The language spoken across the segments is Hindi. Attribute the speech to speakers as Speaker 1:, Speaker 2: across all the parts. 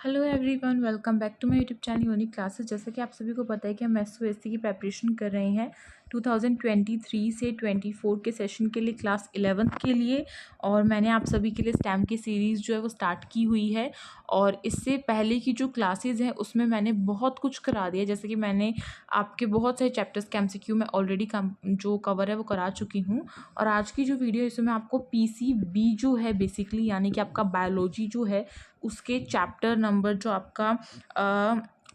Speaker 1: Hello everyone, welcome back to my YouTube channel unique classes. जैसे कि आप सभी को पता है कि हम एसओएससी की प्रिपरेशन कर रहे हैं 2023 से 24 के सेशन के लिए, क्लास 11th के लिए। और मैंने आप सभी के लिए स्टैम्प की सीरीज़ जो है वो स्टार्ट की हुई है। और इससे पहले की जो क्लासेस हैं उसमें मैंने बहुत कुछ करा दिया, जैसे कि मैंने आपके बहुत सारे चैप्टर्स के एमसीक्यू में ऑलरेडी जो कवर है वो करा चुकी हूँ। और आज की जो वीडियो है इसमें आपको पीसीबी जो है बेसिकली, यानी कि आपका बायोलॉजी जो है उसके चैप्टर नंबर जो आपका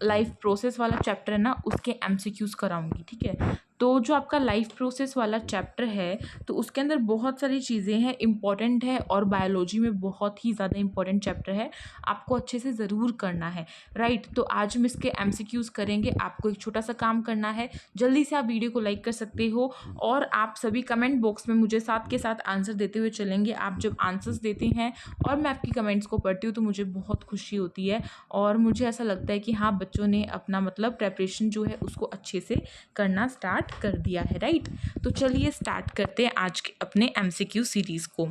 Speaker 1: लाइफ प्रोसेस वाला चैप्टर है ना, उसके एमसीक्यूज़ कराऊंगी। ठीक है, तो जो आपका लाइफ प्रोसेस वाला चैप्टर है तो उसके अंदर बहुत सारी चीज़ें हैं, इम्पॉर्टेंट है और बायोलॉजी में बहुत ही ज़्यादा इम्पॉर्टेंट चैप्टर है, आपको अच्छे से ज़रूर करना है। राइट, तो आज हम इसके एमसीक्यूज़ करेंगे। आपको एक छोटा सा काम करना है, जल्दी से आप वीडियो को लाइक कर सकते हो और आप सभी कमेंट बॉक्स में मुझे साथ के साथ आंसर देते हुए चलेंगे। आप जब आंसर्स देते हैं और मैं आपकी कमेंट्स को पढ़ती हूँ तो मुझे बहुत खुशी होती है और मुझे ऐसा लगता है कि हाँ, बच्चों ने अपना मतलब प्रेपरेशन जो है उसको अच्छे से करना स्टार्ट कर दिया है। राइट, तो चलिए स्टार्ट करते हैं आज के अपने एमसीक्यू सीरीज़ को।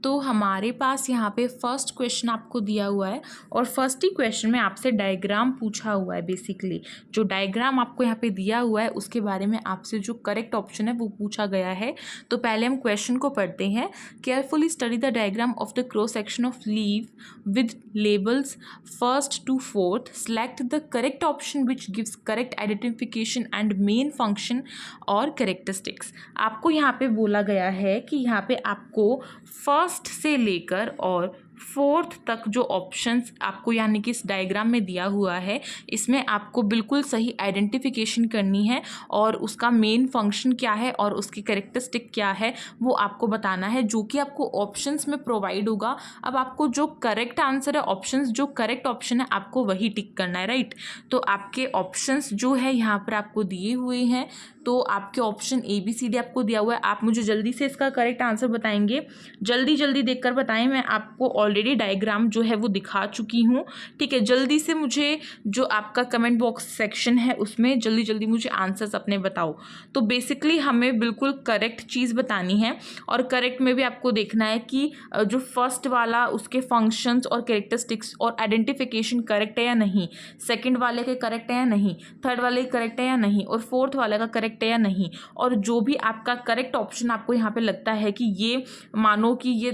Speaker 1: तो हमारे पास यहाँ पे फर्स्ट क्वेश्चन आपको दिया हुआ है और फर्स्ट ही क्वेश्चन में आपसे डायग्राम पूछा हुआ है। बेसिकली जो डायग्राम आपको यहाँ पे दिया हुआ है उसके बारे में आपसे जो करेक्ट ऑप्शन है वो पूछा गया है। तो पहले हम क्वेश्चन को पढ़ते हैं। Carefully study the diagram of the cross section of leave with labels 1st to 4th, select the correct option which gives correct identification and main function और characteristics। आपको यहाँ पे बोला गया है कि यहाँ पे आपको फर्स्ट से लेकर और 4th तक जो ऑप्शंस आपको यानी कि इस डायग्राम में दिया हुआ है इसमें आपको बिल्कुल सही आइडेंटिफिकेशन करनी है और उसका मेन फंक्शन क्या है और उसकी कैरेक्टरिस्टिक क्या है वो आपको बताना है, जो कि आपको ऑप्शंस में प्रोवाइड होगा। अब आपको जो करेक्ट आंसर है, ऑप्शंस जो करेक्ट ऑप्शन है आपको वही टिक करना है। राइट, तो आपके ऑप्शंस जो है यहाँ पर आपको दिए हुए हैं। तो आपके ऑप्शन ABCD आपको दिया हुआ है। आप मुझे जल्दी से इसका करेक्ट आंसर बताएंगे, जल्दी देखकर बताएं। मैं आपको ऑलरेडी डायग्राम जो है वो दिखा चुकी हूँ। ठीक है, जल्दी से मुझे जो आपका कमेंट बॉक्स सेक्शन है उसमें जल्दी मुझे आंसर्स अपने बताओ। तो बेसिकली हमें बिल्कुल करेक्ट चीज़ बतानी है और करेक्ट में भी आपको देखना है कि जो फर्स्ट वाला उसके फंक्शंस और कैरेक्टरिस्टिक्स और आइडेंटिफिकेशन करेक्ट है या नहीं, सेकंड वाले के करेक्ट है या नहीं, थर्ड वाले के करेक्ट है या नहीं और फोर्थ वाले का करेक्ट है या नहीं। और जो भी आपका करेक्ट ऑप्शन आपको यहाँ पे लगता है कि ये मानो कि ये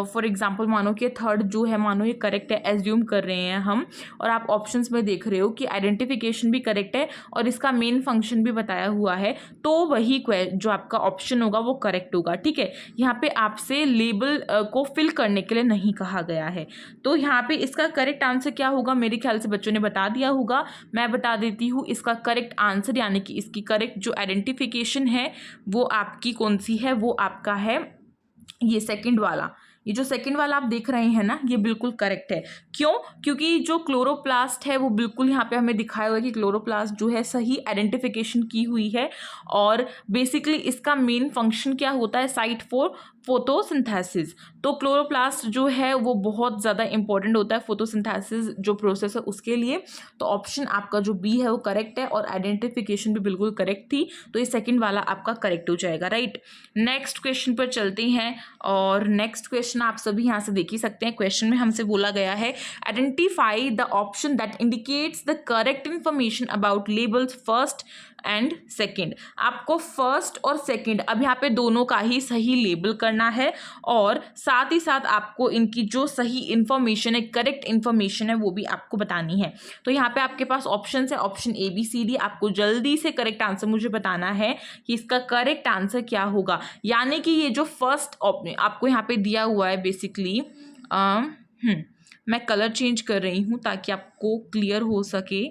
Speaker 1: फॉर एग्जांपल मानो कि थर्ड जो है मानो ये करेक्ट है, एज्यूम कर रहे हैं हम, और आप ऑप्शंस में देख रहे हो कि आइडेंटिफिकेशन भी करेक्ट है और इसका मेन फंक्शन भी बताया हुआ है, तो वही जो आपका ऑप्शन होगा वो करेक्ट होगा। ठीक है, यहाँ पे आपसे लेबल को फिल करने के लिए नहीं कहा गया है। तो यहाँ पे इसका करेक्ट आंसर क्या होगा, मेरे ख्याल से बच्चों ने बता दिया होगा, मैं बता देती हूँ। इसका करेक्ट आंसर यानी कि इसकी करेक्ट जो आइडेंटिफिकेशन है वो आपकी कौन सी है, वो आपका है ये सेकंड वाला। ये जो सेकंड वाला आप देख रहे हैं ना, ये बिल्कुल करेक्ट है। क्यों? क्योंकि जो क्लोरोप्लास्ट है वो बिल्कुल यहाँ पे हमें दिखाया हुआ है कि क्लोरोप्लास्ट जो है सही आइडेंटिफिकेशन की हुई है और बेसिकली इसका मेन फंक्शन क्या होता है, साइट फॉर फोटोसिंथेसिस। तो क्लोरोप्लास्ट जो है वो बहुत ज़्यादा इंपॉर्टेंट होता है फोटोसिंथेसिस जो प्रोसेस है उसके लिए। तो ऑप्शन आपका जो बी है वो करेक्ट है और आइडेंटिफिकेशन भी बिल्कुल करेक्ट थी, तो ये सेकंड वाला आपका करेक्ट हो जाएगा। राइट, नेक्स्ट क्वेश्चन पर चलते हैं और नेक्स्ट क्वेश्चन आप सभी यहाँ से देख ही सकते हैं। क्वेश्चन में हमसे बोला गया है identify the option that indicates the correct information about labels first and second. आपको फर्स्ट और सेकंड अब यहाँ पे दोनों का ही सही लेबल करना है और साथ ही साथ आपको इनकी जो सही इंफॉर्मेशन है, करेक्ट इंफॉर्मेशन है, वो भी आपको बतानी है। तो यहाँ पे आपके पास ऑप्शन है, ऑप्शन ABCD। आपको जल्दी से करेक्ट आंसर मुझे बताना है कि इसका करेक्ट आंसर क्या होगा। यानी कि ये जो फर्स्ट आपको यहाँ पे दिया हुआ है बेसिकली, मैं कलर चेंज कर रही हूँ ताकि आपको क्लियर हो सके।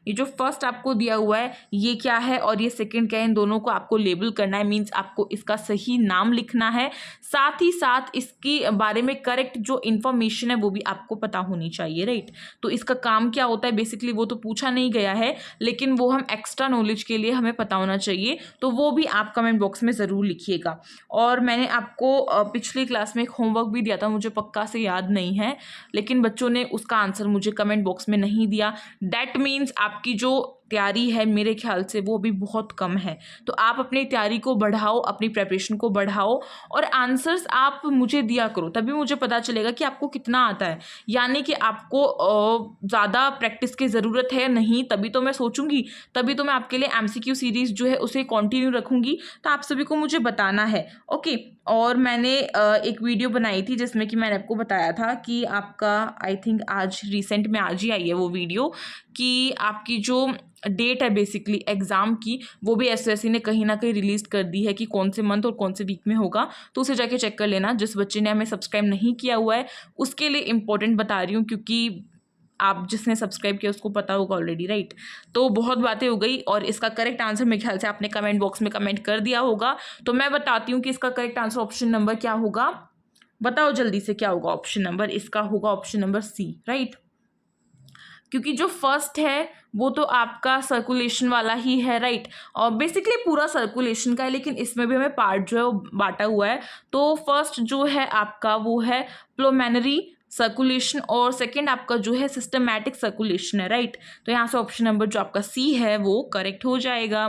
Speaker 1: ये जो फर्स्ट आपको दिया हुआ है ये क्या है और ये सेकंड क्या है, इन दोनों को आपको लेबल करना है। मींस आपको इसका सही नाम लिखना है, साथ ही साथ इसके बारे में करेक्ट जो इन्फॉर्मेशन है वो भी आपको पता होनी चाहिए। राइट, तो इसका काम क्या होता है बेसिकली वो तो पूछा नहीं गया है, लेकिन वो हम एक्स्ट्रा नॉलेज के लिए हमें पता होना चाहिए, तो वो भी आप कमेंट बॉक्स में ज़रूर लिखिएगा। और मैंने आपको पिछली क्लास में एक होमवर्क भी दिया था, मुझे पक्का से याद नहीं है, लेकिन बच्चों ने उसका आंसर मुझे कमेंट बॉक्स में नहीं दिया। दैट मीन्स आपकी जो तैयारी है मेरे ख्याल से वो अभी बहुत कम है। तो आप अपनी तैयारी को बढ़ाओ, अपनी प्रिपरेशन को बढ़ाओ और आंसर्स आप मुझे दिया करो, तभी मुझे पता चलेगा कि आपको कितना आता है। यानी कि आपको ज़्यादा प्रैक्टिस की ज़रूरत है नहीं, तभी तो मैं सोचूंगी, तभी तो मैं आपके लिए MCQ सीरीज़ जो है उसे कंटिन्यू रखूँगी। तो आप सभी को मुझे बताना है, ओके। और मैंने एक वीडियो बनाई थी जिसमें कि मैंने आपको बताया था कि आपका आई थिंक आज रिसेंट में आज ही आई है वो वीडियो, कि आपकी जो डेट है बेसिकली एग्ज़ाम की, वो भी SSC ने कहीं ना कहीं रिलीज़ कर दी है कि कौन से मंथ और कौन से वीक में होगा। तो उसे जाके चेक कर लेना। जिस बच्चे ने हमें सब्सक्राइब नहीं किया हुआ है उसके लिए इम्पोर्टेंट बता रही हूँ, क्योंकि आप जिसने सब्सक्राइब किया उसको पता होगा ऑलरेडी, राइट। तो बहुत बातें हो गई और इसका करेक्ट आंसर मेरे ख्याल से आपने कमेंट बॉक्स में कमेंट कर दिया होगा। तो मैं बताती हूँ कि इसका करेक्ट आंसर ऑप्शन नंबर क्या होगा। बताओ जल्दी से क्या होगा ऑप्शन नंबर। इसका होगा ऑप्शन नंबर C, राइट। क्योंकि जो फर्स्ट है वो तो आपका सर्कुलेशन वाला ही है, राइट। और बेसिकली पूरा सर्कुलेशन का है, लेकिन इसमें भी हमें पार्ट जो है वो बांटा हुआ है। तो फर्स्ट जो है आपका वो है प्लूमेनरी सर्कुलेशन और सेकंड आपका जो है सिस्टमैटिक सर्कुलेशन है, राइट। तो यहाँ से ऑप्शन नंबर जो आपका C है वो करेक्ट हो जाएगा।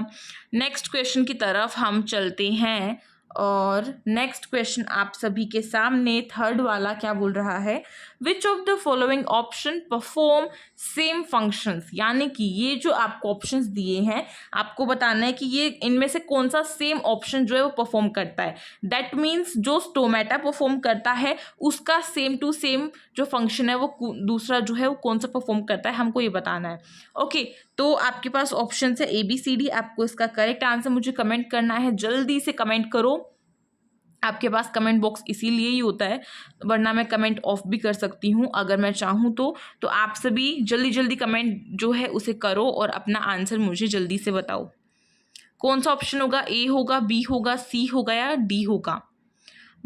Speaker 1: नेक्स्ट क्वेश्चन की तरफ हम चलते हैं और नेक्स्ट क्वेश्चन आप सभी के सामने थर्ड वाला क्या बोल रहा है, which of the following option perform same functions. यानी कि ये जो आपको ऑप्शंस दिए हैं आपको बताना है कि ये इनमें से कौन सा सेम ऑप्शन जो है वो परफॉर्म करता है। दैट मीन्स जो स्टोमेटा परफॉर्म करता है उसका सेम टू सेम जो फंक्शन है वो दूसरा जो है वो कौन सा परफॉर्म करता है, हमको ये बताना है, ओके। तो आपके पास ऑप्शन है ABCD। आपको इसका करेक्ट आंसर मुझे कमेंट करना है, जल्दी से कमेंट करो। आपके पास कमेंट बॉक्स इसीलिए ही होता है, वरना मैं कमेंट ऑफ भी कर सकती हूँ अगर मैं चाहूँ तो आप सभी जल्दी जल्दी कमेंट जो है उसे करो और अपना आंसर मुझे जल्दी से बताओ। कौन सा ऑप्शन होगा, A होगा, B होगा, C होगा या D होगा।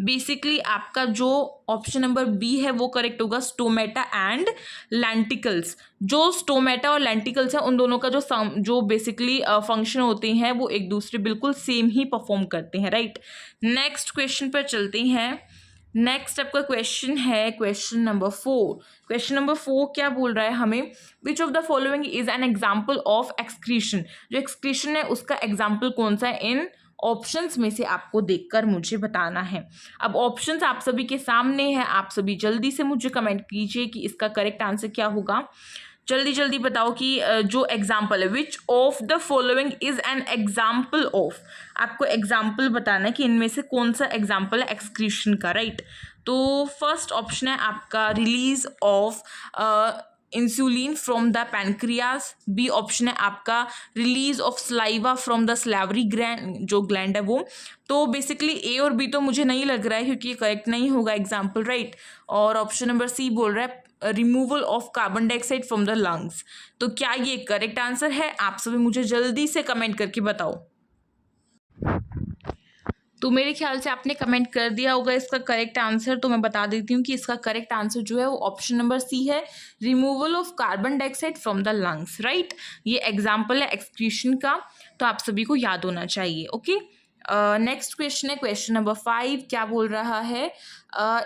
Speaker 1: बेसिकली आपका जो ऑप्शन नंबर B है वो करेक्ट होगा, स्टोमेटा एंड लेंटिकल्स। जो स्टोमेटा और लेंटिकल्स है उन दोनों का जो बेसिकली फंक्शन होते हैं वो एक दूसरे बिल्कुल सेम ही परफॉर्म करते हैं, राइट। नेक्स्ट क्वेश्चन पर चलते हैं। नेक्स्ट आपका क्वेश्चन है क्वेश्चन नंबर 4। क्वेश्चन नंबर 4 क्या बोल रहा है हमें, which of the following is an example of excretion. जो एक्सक्रीशन है उसका एग्जाम्पल कौन सा है, इन ऑप्शंस में से आपको देखकर मुझे बताना है। अब ऑप्शंस आप सभी के सामने है, आप सभी जल्दी से मुझे कमेंट कीजिए कि इसका करेक्ट आंसर क्या होगा। जल्दी जल्दी बताओ कि जो एग्जाम्पल है, which of the following is an example of. आपको एग्जाम्पल बताना है कि इनमें से कौन सा एग्जाम्पल है एक्सक्रीशन का, राइट। तो फर्स्ट ऑप्शन है आपका release of insulin from the pancreas. B option है आपका release of saliva from the salivary gland, जो ग्लैंड है वो। तो बेसिकली A और B तो मुझे नहीं लग रहा है क्योंकि ये करेक्ट नहीं होगा एग्जाम्पल, राइट। और ऑप्शन नंबर C बोल रहा है removal of carbon dioxide from the lungs. तो क्या ये करेक्ट आंसर है, आप सभी मुझे जल्दी से कमेंट करके बताओ। तो मेरे ख्याल से आपने कमेंट कर दिया होगा इसका करेक्ट आंसर। तो मैं बता देती हूँ कि इसका करेक्ट आंसर जो है वो ऑप्शन नंबर C है, removal of carbon dioxide from the lungs, right. ये एग्जाम्पल है एक्सक्रीशन का, तो आप सभी को याद होना चाहिए, ओके। नेक्स्ट क्वेश्चन है क्वेश्चन नंबर 5। क्या बोल रहा है,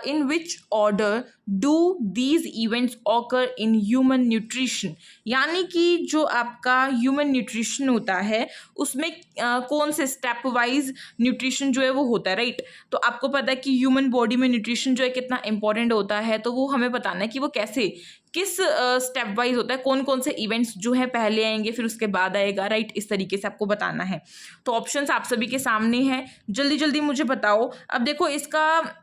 Speaker 1: in which order do these events occur in human nutrition. यानी कि जो आपका ह्यूमन न्यूट्रिशन होता है उसमें कौन से स्टेप वाइज न्यूट्रिशन जो है वो होता है, राइट। तो आपको पता है कि ह्यूमन बॉडी में न्यूट्रिशन जो है कितना इंपॉर्टेंट होता है, तो वो हमें बताना है कि वो कैसे किस स्टेप वाइज होता है, कौन कौन से इवेंट्स जो है पहले आएंगे फिर उसके बाद आएगा, राइट। इस तरीके से आपको बताना है। तो ऑप्शंस आप सभी के सामने हैं, जल्दी जल्दी मुझे बताओ। अब देखो इसका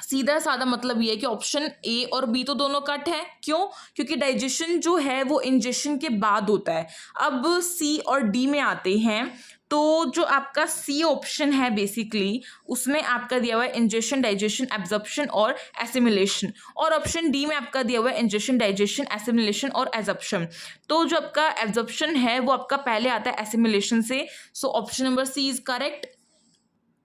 Speaker 1: सीधा साधा मतलब ये है कि ऑप्शन A और B तो दोनों कट है। क्यों? क्योंकि डाइजेशन जो है वो इंजेशन के बाद होता है। अब C और D में आते हैं, तो जो आपका C ऑप्शन है बेसिकली उसमें आपका दिया हुआ है इंजेशन, डाइजेशन, एब्जॉर्प्शन और एसिमिलेशन। और ऑप्शन D में आपका दिया हुआ है इंजेशन, डाइजेशन, एसिमिलेशन और एब्जॉर्प्शन। तो जो आपका एब्जॉर्प्शन है वो आपका पहले आता है एसिमिलेशन से। So option number C is correct,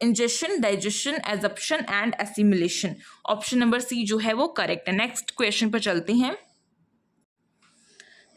Speaker 1: ingestion, digestion, absorption and assimilation. Option number C जो है वो करेक्ट है। नेक्स्ट क्वेश्चन पर चलते हैं।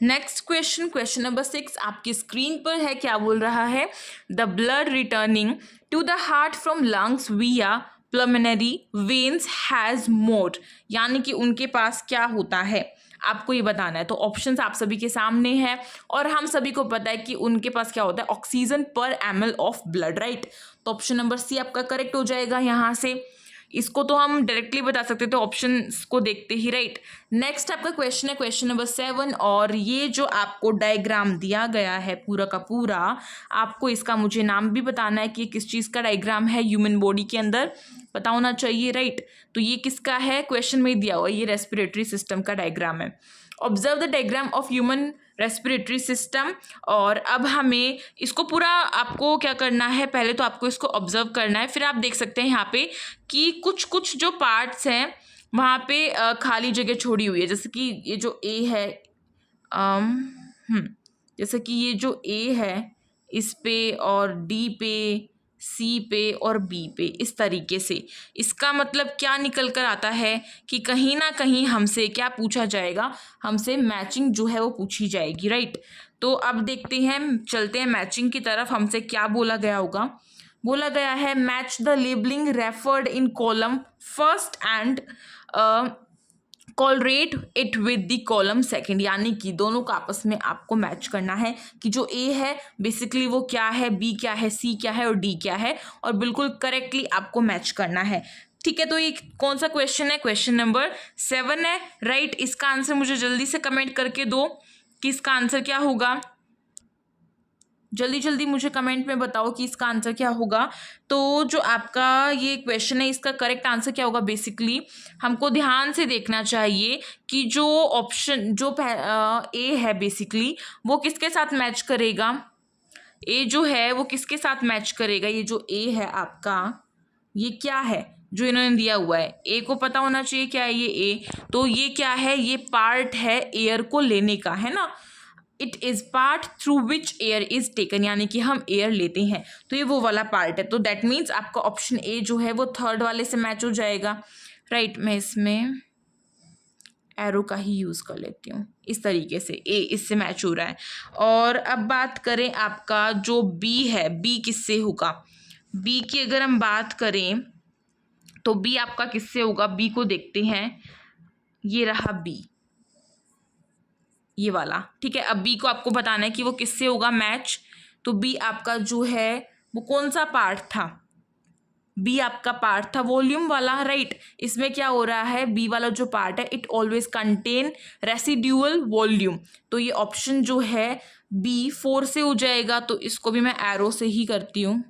Speaker 1: नेक्स्ट क्वेश्चन, क्वेश्चन नंबर 6 आपकी स्क्रीन पर है। क्या बोल रहा है, the blood returning to the heart from lungs via pulmonary veins has more. यानी कि उनके पास क्या होता है। आपको ये बताना है। तो ऑप्शंस आप सभी के सामने है और हम सभी को पता है कि उनके पास क्या होता है, ऑक्सीजन पर ml ऑफ ब्लड, राइट। तो ऑप्शन नंबर सी आपका करेक्ट हो जाएगा यहाँ से। इसको तो हम डायरेक्टली बता सकते थे ऑप्शन को देखते ही, राइट। नेक्स्ट आपका क्वेश्चन है क्वेश्चन नंबर 7 और ये जो आपको डायग्राम दिया गया है पूरा का पूरा, आपको इसका मुझे नाम भी बताना है कि किस चीज़ का डायग्राम है। ह्यूमन बॉडी के अंदर पता होना चाहिए, राइट। तो ये किसका है, क्वेश्चन में दिया हुआ, ये रेस्पिरेटरी सिस्टम का डायग्राम है। Observe the diagram of human respiratory system. और अब हमें इसको पूरा आपको क्या करना है, पहले तो आपको इसको ऑब्जर्व करना है, फिर आप देख सकते हैं यहाँ पे कि कुछ कुछ जो पार्ट्स हैं वहाँ पे खाली जगह छोड़ी हुई है। जैसे कि ये जो ए है, जैसे कि ये जो ए है इस पे और डी पे, सी पे और बी पे, इस तरीके से। इसका मतलब क्या निकल कर आता है कि कहीं ना कहीं हमसे क्या पूछा जाएगा, हमसे मैचिंग जो है वो पूछी जाएगी, राइट। तो अब देखते हैं, चलते हैं मैचिंग की तरफ। हमसे क्या बोला गया होगा, बोला गया है match the labelling referred in column first and correlate it with the column second. यानी कि दोनों का आपस में आपको मैच करना है कि जो ए है बेसिकली वो क्या है, बी क्या है, सी क्या है और डी क्या है, और बिल्कुल करेक्टली आपको मैच करना है, ठीक है। तो ये कौन सा क्वेश्चन है, क्वेश्चन नंबर 7 है, राइट। इसका आंसर मुझे जल्दी से कमेंट करके दो कि इसका आंसर क्या होगा। जल्दी जल्दी मुझे कमेंट में बताओ कि इसका आंसर क्या होगा। तो जो आपका ये क्वेश्चन है इसका करेक्ट आंसर क्या होगा, बेसिकली हमको ध्यान से देखना चाहिए कि जो ऑप्शन जो ए है बेसिकली वो किसके साथ मैच करेगा। ए जो है वो किसके साथ मैच करेगा, ये जो ए है आपका, ये क्या है जो इन्होंने दिया हुआ है, ए को पता होना चाहिए क्या है ये ए। तो ये क्या है, ये पार्ट है एयर को लेने का, है ना। It is part through which air is taken, यानी कि हम एयर लेते हैं, तो ये वो वाला पार्ट है। तो दैट मीन्स आपका ऑप्शन ए जो है वो थर्ड वाले से मैच हो जाएगा, राइट। मैं इसमें एरो का ही यूज़ कर लेती हूँ, इस तरीके से ए इससे मैच हो रहा है। और अब बात करें आपका जो बी है, बी किससे होगा, बी की अगर हम बात करें तो बी आपका किससे होगा, बी को देखते हैं, ये रहा बी, ये वाला, ठीक है। अब बी को आपको बताना है कि वो किससे होगा मैच। तो बी आपका जो है वो कौन सा पार्ट था, बी आपका पार्ट था वॉल्यूम वाला, राइट। इसमें क्या हो रहा है, बी वाला जो पार्ट है it always contain residual volume. तो ये ऑप्शन जो है बी 4 से हो जाएगा। तो इसको भी मैं एरो से ही करती हूँ,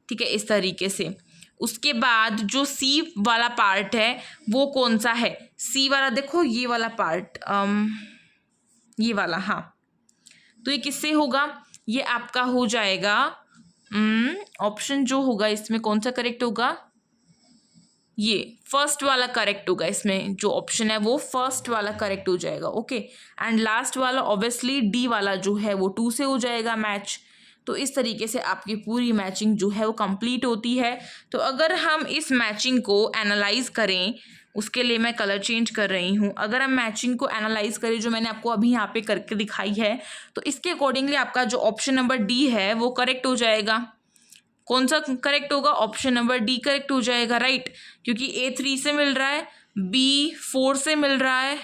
Speaker 1: ठीक है, इस तरीके से। उसके बाद जो सी वाला पार्ट है वो कौन सा है, सी वाला देखो ये वाला पार्ट, ये वाला, हाँ। तो ये किससे होगा, ये आपका हो जाएगा ऑप्शन जो होगा इसमें कौन सा करेक्ट होगा, ये फर्स्ट वाला करेक्ट होगा। इसमें जो ऑप्शन है वो फर्स्ट वाला करेक्ट हो जाएगा, ओके। एंड लास्ट वाला ऑब्वियसली डी वाला जो है वो 2 से हो जाएगा मैच। तो इस तरीके से आपकी पूरी मैचिंग जो है वो कंप्लीट होती है। तो अगर हम इस मैचिंग को एनालाइज करें, उसके लिए मैं कलर चेंज कर रही हूँ। अगर हम मैचिंग को एनालाइज करें जो मैंने आपको अभी यहाँ पे करके दिखाई है, तो इसके अकॉर्डिंगली आपका जो ऑप्शन नंबर डी है वो करेक्ट हो जाएगा। कौन सा करेक्ट होगा, ऑप्शन नंबर डी करेक्ट हो जाएगा, राइट। क्योंकि ए 3 से मिल रहा है, बी 4 से मिल रहा है,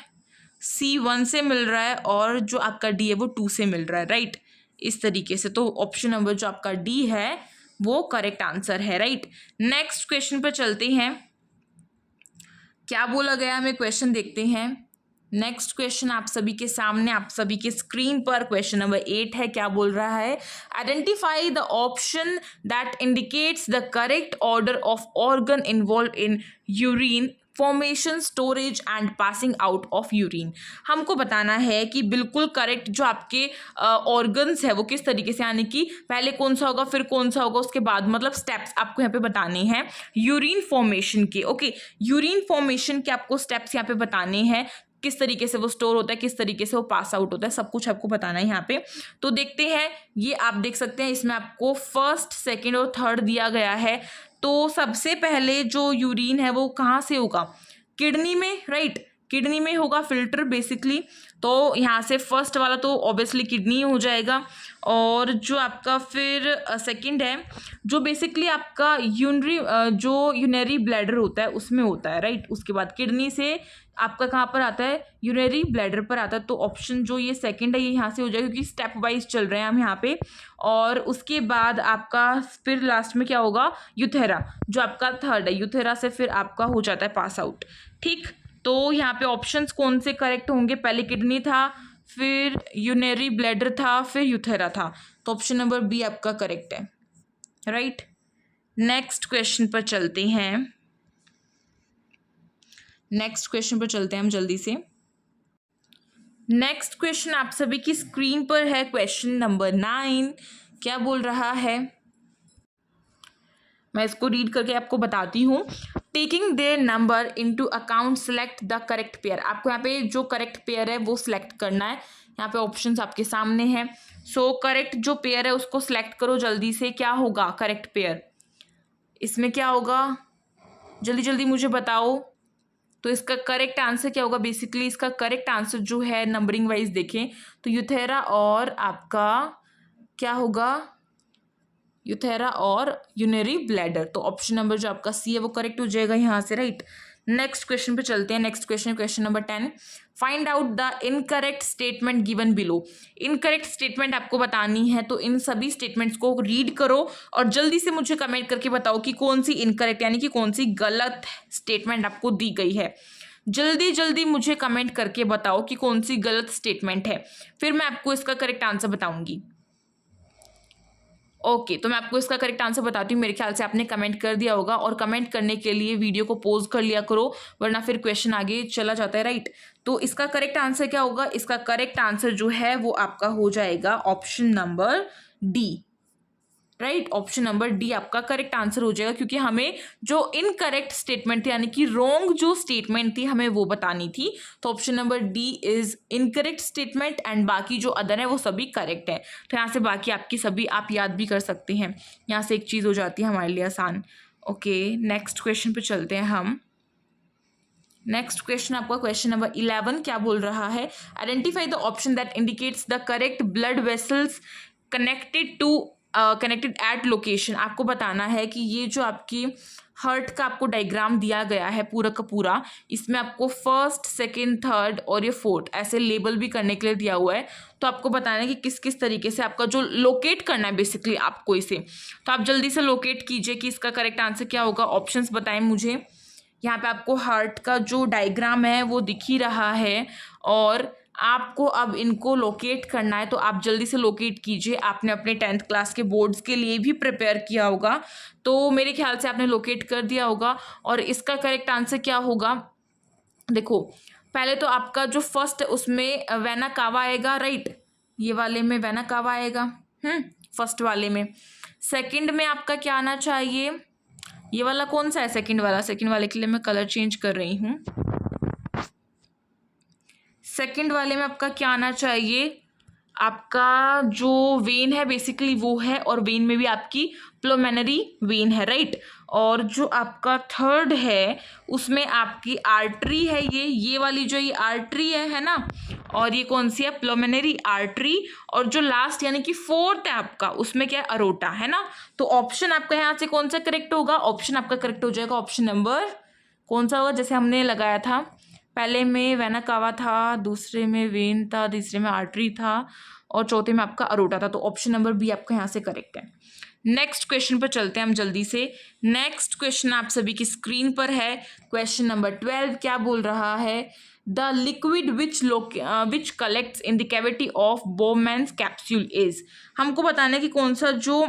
Speaker 1: सी 1 से मिल रहा है और जो आपका डी है वो 2 से मिल रहा है, राइट। इस तरीके से तो ऑप्शन नंबर जो आपका डी है वो करेक्ट आंसर है, राइट। नेक्स्ट क्वेश्चन पर चलते हैं, क्या बोला गया हमें क्वेश्चन देखते हैं। नेक्स्ट क्वेश्चन आप सभी के सामने, आप सभी के स्क्रीन पर क्वेश्चन नंबर 8 है। क्या बोल रहा है, identify the option that indicates the correct order of organ involve in urine formation, storage and passing out of urine. हमको बताना है कि बिल्कुल करेक्ट जो आपके ऑर्गन्स है वो किस तरीके से, यानी कि पहले कौन सा होगा फिर कौन सा होगा, उसके बाद मतलब स्टेप्स आपको यहाँ पे बताने हैं यूरिन फॉर्मेशन के, ओके। यूरिन फॉर्मेशन के आपको स्टेप्स यहाँ पे बताने हैं, किस तरीके से वो स्टोर होता है, किस तरीके से वो पास आउट होता है, सब कुछ आपको बताना है यहाँ पे। तो देखते हैं, ये आप देख सकते हैं इसमें आपको फर्स्ट, सेकंड और थर्ड दिया गया है। तो सबसे पहले जो यूरिन है वो कहाँ से होगा, किडनी में, राइट। किडनी में होगा फिल्टर बेसिकली, तो यहाँ से फर्स्ट वाला तो ऑब्वियसली किडनी हो जाएगा। और जो आपका फिर सेकंड है जो बेसिकली आपका यूनरी ब्लैडर होता है उसमें होता है, राइट। उसके बाद किडनी से आपका कहाँ पर आता है, यूनरी ब्लैडर पर आता है। तो ऑप्शन जो ये सेकंड है ये यहाँ से हो जाएगा, क्योंकि स्टेप वाइज चल रहे हैं हम यहाँ पे। और उसके बाद आपका फिर लास्ट में क्या होगा, यूथेरा, जो आपका थर्ड है। यूथेरा से फिर आपका हो जाता है पास आउट, ठीक। तो यहाँ पे ऑप्शंस कौन से करेक्ट होंगे, पहले किडनी था, फिर यूनरी ब्लैडर था, फिर यूथेरा था। तो ऑप्शन नंबर बी आपका करेक्ट है, राइट। नेक्स्ट क्वेश्चन पर चलते हैं। हम जल्दी से। नेक्स्ट क्वेश्चन आप सभी की स्क्रीन पर है, क्वेश्चन नंबर 9। क्या बोल रहा है, मैं इसको रीड करके आपको बताती हूँ। Taking their number into account select the correct pair. आपको यहाँ पे जो करेक्ट पेयर है वो सिलेक्ट करना है। यहाँ पे ऑप्शंस आपके सामने हैं। सो करेक्ट जो पेयर है उसको सिलेक्ट करो जल्दी से। क्या होगा करेक्ट पेयर, इसमें क्या होगा, जल्दी जल्दी मुझे बताओ। तो इसका करेक्ट आंसर क्या होगा, बेसिकली इसका करेक्ट आंसर जो है नंबरिंग वाइज देखें तो यूथेरा और आपका क्या होगा, यूथेरा और यूनरी ब्लैडर। तो ऑप्शन नंबर जो आपका सी है वो करेक्ट हो जाएगा यहाँ से, राइट। नेक्स्ट क्वेश्चन पे चलते हैं। Next question number 10। Find out the incorrect statement given below. Incorrect statement आपको बतानी है, तो इन सभी स्टेटमेंट्स को रीड करो और जल्दी से मुझे कमेंट करके बताओ कि कौन सी इनकरेक्ट यानी कि कौन सी गलत स्टेटमेंट आपको दी गई है। जल्दी जल्दी मुझे कमेंट करके बताओ कि कौन सी गलत स्टेटमेंट है, फिर मैं आपको इसका करेक्ट आंसर बताऊंगी। ओके तो मैं आपको इसका करेक्ट आंसर बताती हूँ। मेरे ख्याल से आपने कमेंट कर दिया होगा, और कमेंट करने के लिए वीडियो को पॉज कर लिया करो, वरना फिर क्वेश्चन आगे चला जाता है, राइट। तो इसका करेक्ट आंसर क्या होगा, इसका करेक्ट आंसर जो है वो आपका हो जाएगा option number D, right. Option number D आपका करेक्ट आंसर हो जाएगा, क्योंकि हमें जो इनकरेक्ट स्टेटमेंट थी यानी कि रॉन्ग जो स्टेटमेंट थी हमें वो बतानी थी। तो option number D is incorrect statement and बाकी जो अदर है वो सभी करेक्ट है। तो यहाँ से बाकी आपकी सभी आप याद भी कर सकते हैं, यहाँ से एक चीज़ हो जाती है हमारे लिए आसान। ओके नेक्स्ट क्वेश्चन पे चलते हैं हम। नेक्स्ट क्वेश्चन आपका क्वेश्चन नंबर 11 क्या बोल रहा है, identify the option that indicates the correct blood vessels connected eight location. आपको बताना है कि ये जो आपकी हार्ट का आपको डायग्राम दिया गया है पूरा का पूरा, इसमें आपको फर्स्ट सेकंड थर्ड और ये फोर्थ ऐसे लेबल भी करने के लिए दिया हुआ है। तो आपको बताना है कि किस किस तरीके से आपका जो लोकेट करना है बेसिकली आपको इसे। तो आप जल्दी से लोकेट कीजिए कि इसका करेक्ट आंसर क्या होगा। ऑप्शंस बताएं मुझे। यहाँ पे आपको हार्ट का जो डायग्राम है वो दिख ही रहा है, और आपको अब इनको लोकेट करना है। तो आप जल्दी से लोकेट कीजिए। आपने अपने 10th क्लास के बोर्ड्स के लिए भी प्रिपेयर किया होगा, तो मेरे ख्याल से आपने लोकेट कर दिया होगा। और इसका करेक्ट आंसर क्या होगा, देखो पहले तो आपका जो फर्स्ट है उसमें वेना कावा आएगा, राइट। ये वाले में वेना कावा आएगा, फर्स्ट वाले में। सेकंड में आपका क्या आना चाहिए, ये वाला कौन सा है, सेकंड वाले के लिए मैं कलर चेंज कर रही हूँ। सेकंड वाले में आपका क्या आना चाहिए, आपका जो वेन है बेसिकली वो है, और वेन में भी आपकी प्लोमेनरी वेन है, राइट। और जो आपका थर्ड है उसमें आपकी आर्टरी है, ये वाली जो ये आर्टरी है ना, और ये कौन सी है, प्लोमेनरी आर्टरी। और जो लास्ट यानी कि फोर्थ है आपका, उसमें क्या है, अरोटा है ना। तो ऑप्शन आपका यहाँ से कौन सा करेक्ट होगा, ऑप्शन आपका करेक्ट हो जाएगा ऑप्शन नंबर कौन सा होगा, जैसे हमने लगाया था पहले में वेना कावा था, दूसरे में वेन था, तीसरे में आर्टरी था, और चौथे में आपका अरोटा था। तो ऑप्शन नंबर बी आपका यहाँ से करेक्ट है। नेक्स्ट क्वेश्चन पर चलते हैं हम जल्दी से। नेक्स्ट क्वेश्चन आप सभी की स्क्रीन पर है, क्वेश्चन नंबर 12 क्या बोल रहा है, the liquid which collects in the cavity of Bowman's capsule is. हमको बताना है कि कौन सा जो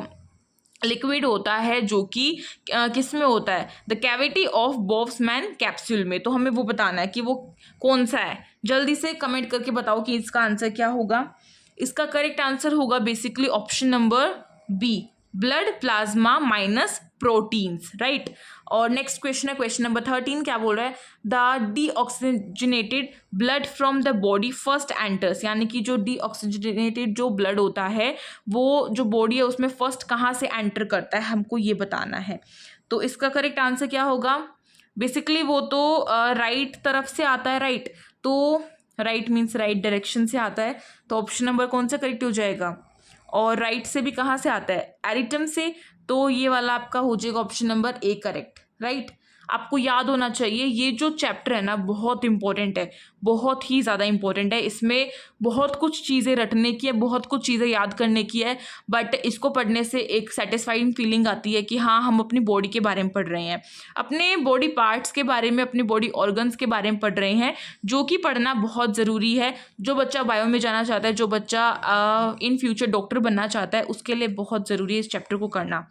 Speaker 1: लिक्विड होता है जो कि किस में होता है, द कैविटी ऑफ बोव्समैन कैप्सूल में। तो हमें वो बताना है कि वो कौन सा है। जल्दी से कमेंट करके बताओ कि इसका आंसर क्या होगा। इसका करेक्ट आंसर होगा basically option number B, blood plasma minus proteins, right. और नेक्स्ट क्वेश्चन है क्वेश्चन नंबर 13 क्या बोल रहा है, the deoxygenated blood from the body first enters. यानी कि जो डीऑक्सीजनेटेड जो ब्लड होता है वो जो बॉडी है उसमें फर्स्ट कहाँ से एंटर करता है, हमको ये बताना है। तो इसका करेक्ट आंसर क्या होगा, बेसिकली वो तो राइट तरफ से आता है, राइट, तो राइट मीन्स राइट डायरेक्शन से आता है, तो ऑप्शन नंबर कौन सा करेक्ट हो जाएगा। और राइट से भी कहाँ से आता है, एरिटम से, तो ये वाला आपका हो जाएगा option number A correct, right. आपको याद होना चाहिए ये जो चैप्टर है ना बहुत इंपॉर्टेंट है, बहुत ही ज़्यादा इंपॉर्टेंट है। इसमें बहुत कुछ चीज़ें रटने की है, बहुत कुछ चीज़ें याद करने की है, बट इसको पढ़ने से एक सेटिस्फाइंग फीलिंग आती है कि हाँ हम अपनी बॉडी के बारे में पढ़ रहे हैं, अपने बॉडी पार्ट्स के बारे में, अपने बॉडी ऑर्गन्स के बारे में पढ़ रहे हैं, जो कि पढ़ना बहुत ज़रूरी है। जो बच्चा बायो में जाना चाहता है, जो बच्चा इन फ्यूचर डॉक्टर बनना चाहता है, उसके लिए बहुत ज़रूरी है इस चैप्टर को करना।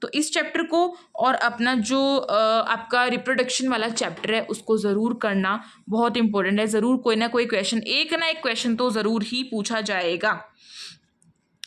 Speaker 1: तो इस चैप्टर को और अपना जो आपका रिप्रोडक्शन वाला चैप्टर है उसको ज़रूर करना बहुत इंपॉर्टेंट है। ज़रूर कोई ना कोई क्वेश्चन, एक ना एक क्वेश्चन तो ज़रूर ही पूछा जाएगा।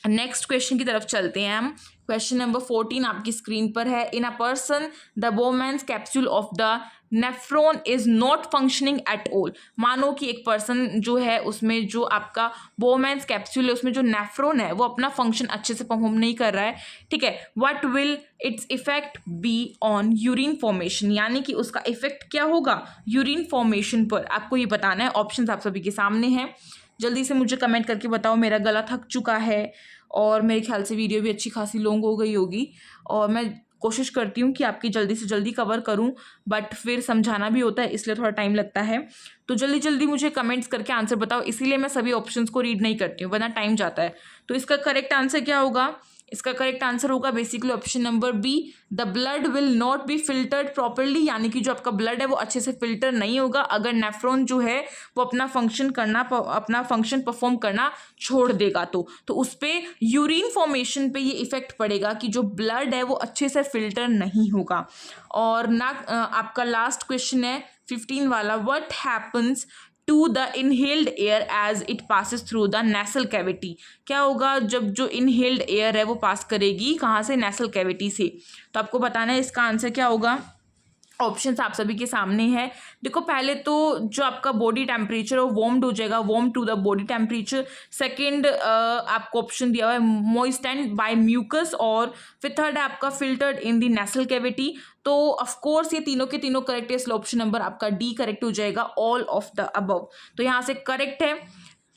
Speaker 1: नेक्स्ट क्वेश्चन की तरफ चलते हैं हम। क्वेश्चन नंबर 14 आपकी स्क्रीन पर है। In a person the Bowman's capsule of the nephron is not functioning at all. मानो कि एक पर्सन जो है उसमें जो आपका बोमेंस कैप्सूल है उसमें जो नेफ्रॉन है वो अपना फंक्शन अच्छे से परफॉर्म नहीं कर रहा है, ठीक है। What will its effect be on urine formation, यानी कि उसका इफेक्ट क्या होगा यूरिन फॉर्मेशन पर, आपको ये बताना है। ऑप्शंस आप सभी के सामने हैं, जल्दी से मुझे कमेंट करके बताओ। मेरा गला थक चुका है और मेरे ख्याल से वीडियो भी अच्छी खासी लॉन्ग हो गई होगी, और मैं कोशिश करती हूँ कि आपकी जल्दी से जल्दी कवर करूँ, बट फिर समझाना भी होता है इसलिए थोड़ा टाइम लगता है। तो जल्दी जल्दी मुझे कमेंट्स करके आंसर बताओ, इसीलिए मैं सभी ऑप्शंस को रीड नहीं करती हूँ वरना टाइम जाता है। तो इसका करेक्ट आंसर क्या होगा, इसका करेक्ट आंसर होगा basically option number B, the blood will not be filtered properly, यानी कि जो आपका ब्लड है वो अच्छे से फिल्टर नहीं होगा अगर नेफ्रॉन जो है वो अपना फंक्शन परफॉर्म करना छोड़ देगा। तो उस पर यूरिन फॉर्मेशन पे ये इफेक्ट पड़ेगा कि जो ब्लड है वो अच्छे से फिल्टर नहीं होगा। और ना आपका लास्ट क्वेश्चन है 15 वाला, what happens to the inhaled air as it passes through the nasal cavity. क्या होगा जब जो इनहेल्ड एयर है वो पास करेगी कहाँ से, नेसल कैविटी से। तो आपको बताना है इसका आंसर क्या होगा। ऑप्शंस आप सभी के सामने है। देखो पहले तो जो आपका बॉडी टेम्परेचर है वो वार्म्ड हो जाएगा, warm to the body temperature. Second आपको ऑप्शन दिया हुआ है मॉइस्टेंड बाय म्यूकस, और फिर थर्ड है आपका filtered in the nasal cavity. तो ऑफ कोर्स ये तीनों के तीनों करेक्ट है, इसलिए ऑप्शन नंबर आपका डी करेक्ट हो जाएगा, ऑल ऑफ द अबव। तो यहाँ से करेक्ट है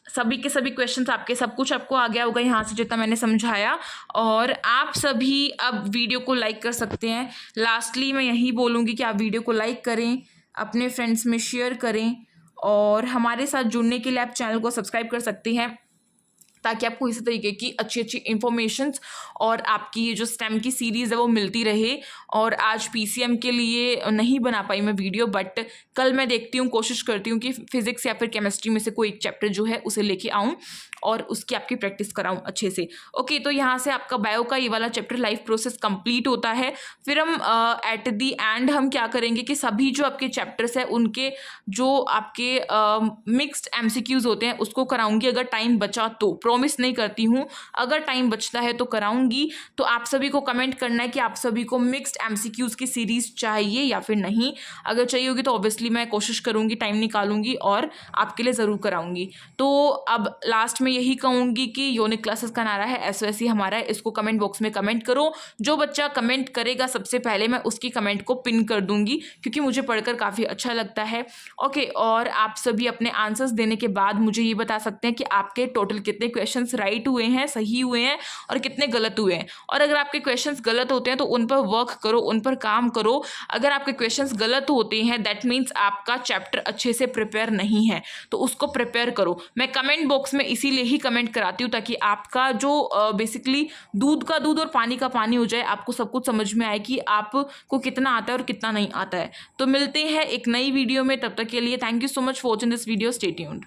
Speaker 1: सभी के सभी क्वेश्चंस आपके, सब कुछ आपको आ गया होगा यहाँ से जितना मैंने समझाया। और आप सभी अब वीडियो को लाइक कर सकते हैं। लास्टली मैं यही बोलूँगी कि आप वीडियो को लाइक करें, अपने फ्रेंड्स में शेयर करें, और हमारे साथ जुड़ने के लिए आप चैनल को सब्सक्राइब कर सकते हैं ताकि आपको इसी तरीके की अच्छी अच्छी इन्फॉर्मेशंस और आपकी ये जो स्टेम की सीरीज़ है वो मिलती रहे। और आज पीसीएम के लिए नहीं बना पाई मैं वीडियो, बट कल मैं देखती हूँ, कोशिश करती हूँ कि फिजिक्स या फिर केमिस्ट्री में से कोई एक चैप्टर जो है उसे लेके आऊँ और उसकी आपकी प्रैक्टिस कराऊँ अच्छे से। ओके, तो यहाँ से आपका बायो का ये वाला चैप्टर लाइफ प्रोसेस कंप्लीट होता है। फिर हम एट दी एंड हम क्या करेंगे कि सभी जो आपके चैप्टर्स हैं उनके जो आपके मिक्स्ड एमसीक्यूज होते हैं उसको कराऊंगी, अगर टाइम बचा तो। प्रॉमिस नहीं करती हूँ, अगर टाइम बचता है तो कराऊंगी। तो आप सभी को कमेंट करना है कि आप सभी को मिक्स्ड एमसीक्यूज की सीरीज चाहिए या फिर नहीं। अगर चाहिए होगी तो ऑब्वियसली मैं कोशिश करूँगी, टाइम निकालूंगी और आपके लिए ज़रूर कराऊंगी। तो अब लास्ट में यही कहूँगी कि यूनिक क्लासेस का नारा है एसओएससी हमारा है, इसको कमेंट बॉक्स में कमेंट करो। जो बच्चा कमेंट करेगा सबसे पहले मैं उसकी कमेंट को पिन कर दूंगी, क्योंकि मुझे पढ़कर काफ़ी अच्छा लगता है। ओके, और आप सभी अपने आंसर्स देने के बाद मुझे ये बता सकते हैं कि आपके टोटल कितने क्वेश्चंस राइट हुए हैं, सही हुए हैं, और कितने गलत हुए हैं। और अगर आपके क्वेश्चंस गलत होते हैं तो उन पर वर्क करो, उन पर काम करो। अगर आपके क्वेश्चंस गलत होते हैं दैट मीन्स आपका चैप्टर अच्छे से प्रिपेयर नहीं है, तो उसको प्रिपेयर करो। मैं कमेंट बॉक्स में इसीलिए ही कमेंट कराती हूँ ताकि आपका जो बेसिकली दूध का दूध और पानी का पानी हो जाए, आपको सब कुछ समझ में आए कि आपको कितना आता है और कितना नहीं आता है। तो मिलते हैं एक नई वीडियो में, तब तक के लिए thank you so much for watching this video, stay tuned.